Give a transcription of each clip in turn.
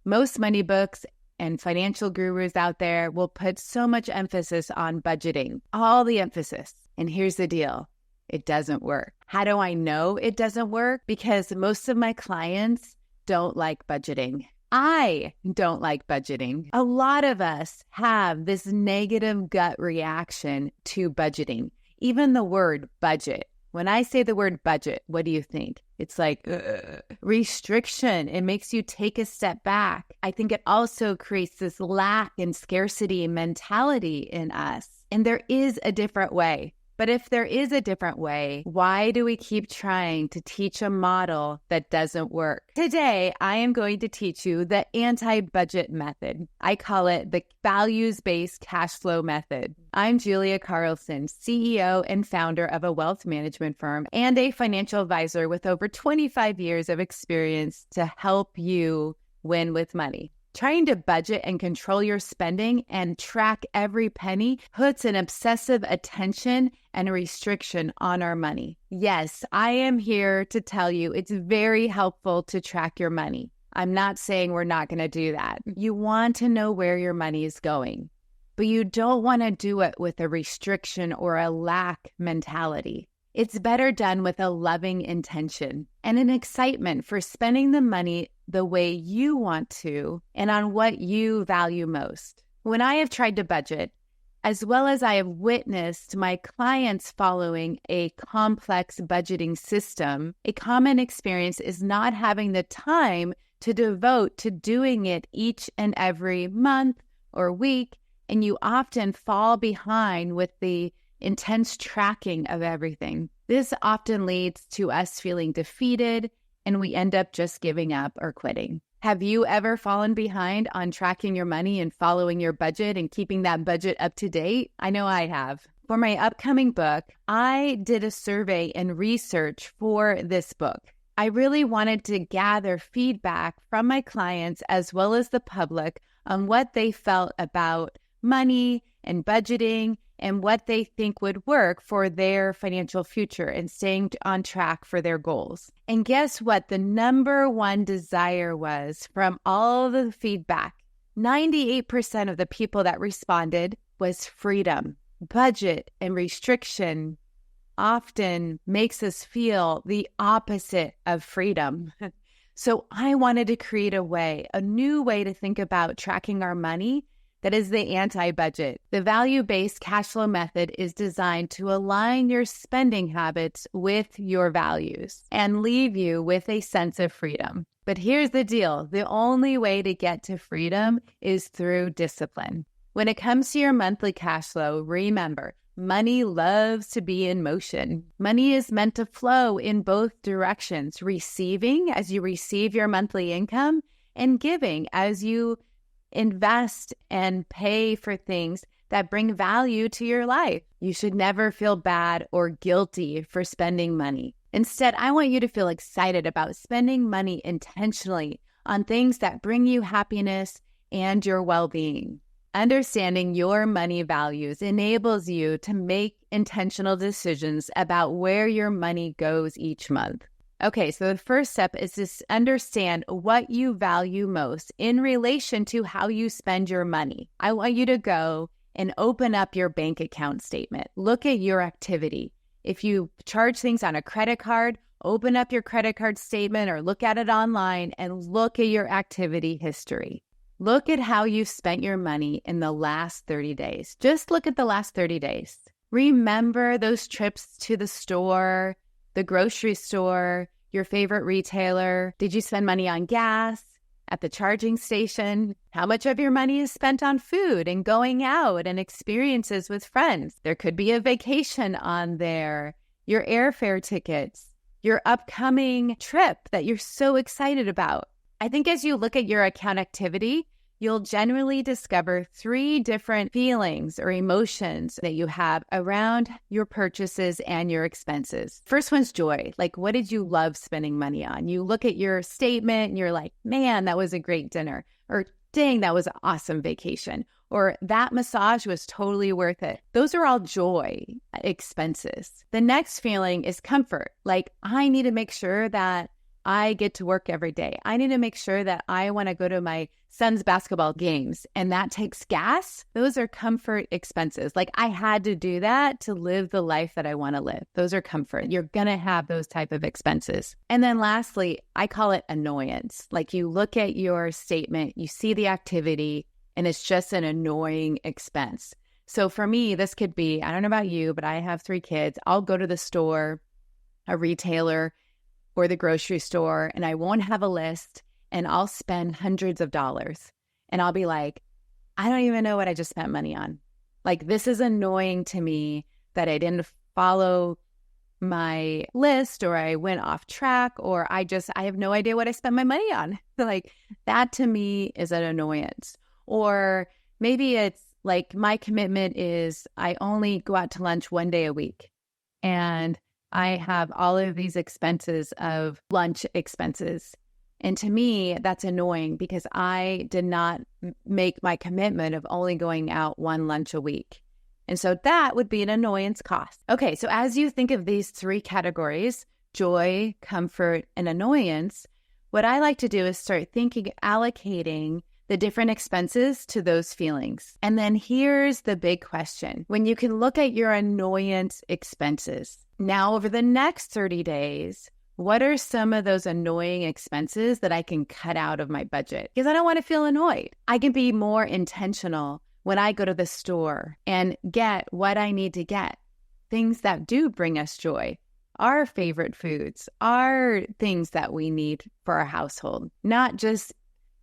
Most money books and financial gurus out there will put so much emphasis on budgeting, all the emphasis. And here's the deal. It doesn't work. How do I know it doesn't work? Because most of my clients don't like budgeting. I don't like budgeting. A lot of us have this negative gut reaction to budgeting. Even the word budget. When I say the word budget, what do you think? It's like restriction. It makes you take a step back. I think it also creates this lack and scarcity mentality in us. And there is a different way. But if there is a different way, why do we keep trying to teach a model that doesn't work? Today, I am going to teach you the anti-budget method. I call it the Values Based Cashflow Method. I'm Julia Carlson, CEO and founder of a wealth management firm and a financial advisor with over 25 years of experience to help you win with money. Trying to budget and control your spending and track every penny puts an obsessive attention and restriction on our money. Yes, I am here to tell you it's very helpful to track your money. I'm not saying we're not going to do that. You want to know where your money is going, but you don't want to do it with a restriction or a lack mentality. It's better done with a loving intention and an excitement for spending the money the way you want to and on what you value most. When I have tried to budget, as well as I have witnessed my clients following a complex budgeting system, a common experience is not having the time to devote to doing it each and every month or week, and you often fall behind with the intense tracking of everything. This often leads to us feeling defeated, and we end up just giving up or quitting. Have you ever fallen behind on tracking your money and following your budget and keeping that budget up to date? I know I have. For my upcoming book, I did a survey and research for this book. I really wanted to gather feedback from my clients as well as the public on what they felt about money and budgeting and what they think would work for their financial future and staying on track for their goals. And guess what? The number one desire was from all the feedback. 98% of the people that responded was freedom. Budget and restriction often makes us feel the opposite of freedom. So I wanted to create a new way to think about tracking our money that is the anti-budget. The value-based cash flow method is designed to align your spending habits with your values and leave you with a sense of freedom. But here's the deal. The only way to get to freedom is through discipline. When it comes to your monthly cash flow, remember, money loves to be in motion. Money is meant to flow in both directions, receiving as you receive your monthly income and giving as you invest and pay for things that bring value to your life. You should never feel bad or guilty for spending money. Instead, I want you to feel excited about spending money intentionally on things that bring you happiness and your well-being. Understanding your money values enables you to make intentional decisions about where your money goes each month. Okay, so the first step is to understand what you value most in relation to how you spend your money. I want you to go and open up your bank account statement. Look at your activity. If you charge things on a credit card, open up your credit card statement or look at it online and look at your activity history. Look at how you've spent your money in the last 30 days. Just look at the last 30 days. Remember those trips to the store, the grocery store, your favorite retailer. Did you spend money on gas, at the charging station? How much of your money is spent on food and going out and experiences with friends? There could be a vacation on there, your airfare tickets, your upcoming trip that you're so excited about. I think as you look at your account activity, you'll generally discover 3 different feelings or emotions that you have around your purchases and your expenses. First one's joy. Like, what did you love spending money on? You look at your statement and you're like, man, that was a great dinner. Or dang, that was an awesome vacation. Or that massage was totally worth it. Those are all joy expenses. The next feeling is comfort. Like, I need to make sure that I get to work every day. I need to make sure that I want to go to my son's basketball games and that takes gas. Those are comfort expenses. Like I had to do that to live the life that I want to live. Those are comfort. You're going to have those type of expenses. And then lastly, I call it annoyance. Like you look at your statement, you see the activity, and it's just an annoying expense. So for me, this could be, I don't know about you, but I have 3 kids. I'll go to the store, a retailer, or the grocery store, and I won't have a list, and I'll spend hundreds of dollars. And I'll be like, I don't even know what I just spent money on. Like, this is annoying to me that I didn't follow my list, or I went off track, or I have no idea what I spent my money on. Like, that to me is an annoyance. Or maybe it's like my commitment is I only go out to lunch 1 day a week. And I have all of these expenses of lunch expenses. And to me, that's annoying because I did not make my commitment of only going out 1 lunch a week. And so that would be an annoyance cost. Okay, so as you think of these 3 categories, joy, comfort, and annoyance, what I like to do is start allocating the different expenses to those feelings. And then here's the big question. When you can look at your annoyance expenses, now over the next 30 days, what are some of those annoying expenses that I can cut out of my budget? Because I don't want to feel annoyed. I can be more intentional when I go to the store and get what I need to get. Things that do bring us joy, our favorite foods, our things that we need for our household, not just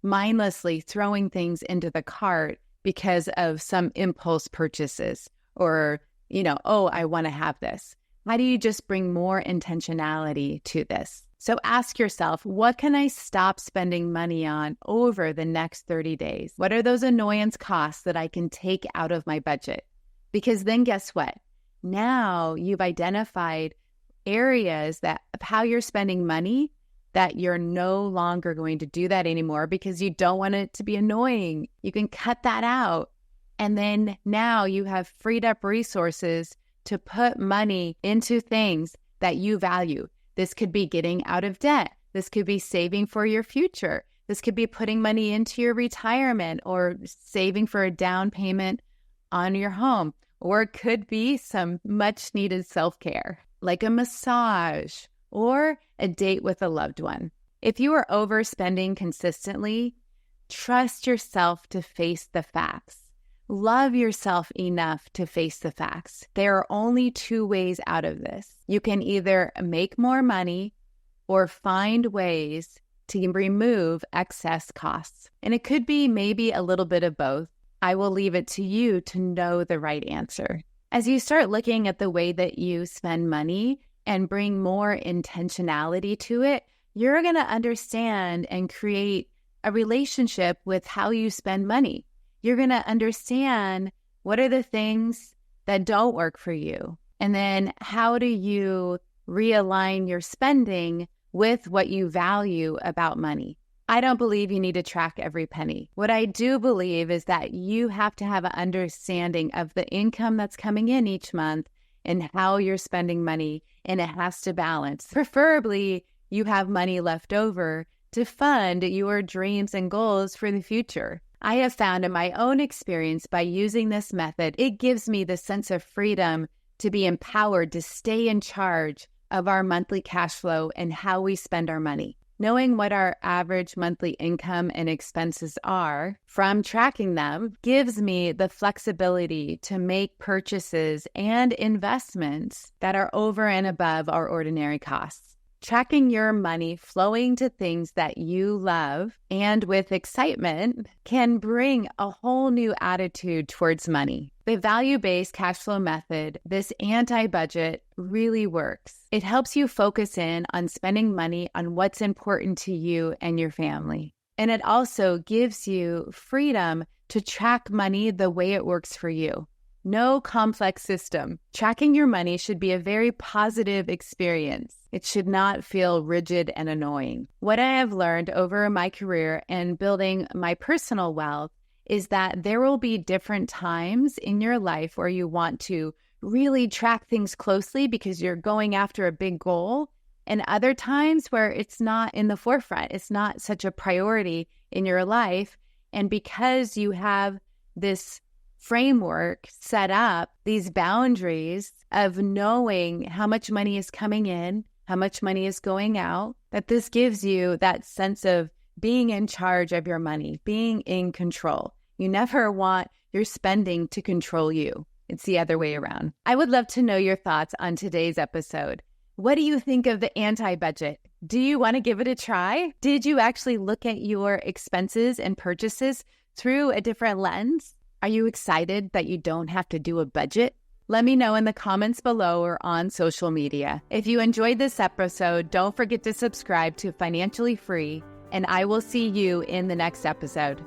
mindlessly throwing things into the cart because of some impulse purchases or, I want to have this. How do you just bring more intentionality to this? So ask yourself, what can I stop spending money on over the next 30 days? What are those annoyance costs that I can take out of my budget? Because then guess what? Now you've identified areas of how you're spending money that you're no longer going to do that anymore because you don't want it to be annoying. You can cut that out. And then now you have freed up resources to put money into things that you value. This could be getting out of debt. This could be saving for your future. This could be putting money into your retirement or saving for a down payment on your home. Or it could be some much needed self-care, like a massage or a date with a loved one. If you are overspending consistently, trust yourself to face the facts. Love yourself enough to face the facts. There are only 2 ways out of this. You can either make more money or find ways to remove excess costs. And it could be maybe a little bit of both. I will leave it to you to know the right answer. As you start looking at the way that you spend money and bring more intentionality to it, you're going to understand and create a relationship with how you spend money. You're going to understand what are the things that don't work for you. And then how do you realign your spending with what you value about money? I don't believe you need to track every penny. What I do believe is that you have to have an understanding of the income that's coming in each month and how you're spending money, and it has to balance. Preferably, you have money left over to fund your dreams and goals for the future. I have found in my own experience by using this method, it gives me the sense of freedom to be empowered to stay in charge of our monthly cash flow and how we spend our money. Knowing what our average monthly income and expenses are from tracking them gives me the flexibility to make purchases and investments that are over and above our ordinary costs. Tracking your money flowing to things that you love and with excitement can bring a whole new attitude towards money. The value-based cash flow method, this anti-budget, really works. It helps you focus in on spending money on what's important to you and your family. And it also gives you freedom to track money the way it works for you. No complex system. Tracking your money should be a very positive experience. It should not feel rigid and annoying. What I have learned over my career and building my personal wealth is that there will be different times in your life where you want to really track things closely because you're going after a big goal. and other times where it's not in the forefront. It's not such a priority in your life. And because you have this framework set up, these boundaries of knowing how much money is coming in, how much money is going out, that this gives you that sense of being in charge of your money, being in control. You never want your spending to control you. It's the other way around. I would love to know your thoughts on today's episode. What do you think of the anti-budget? Do you want to give it a try? Did you actually look at your expenses and purchases through a different lens? Are you excited that you don't have to do a budget? Let me know in the comments below or on social media. If you enjoyed this episode, don't forget to subscribe to Financially Free, and I will see you in the next episode.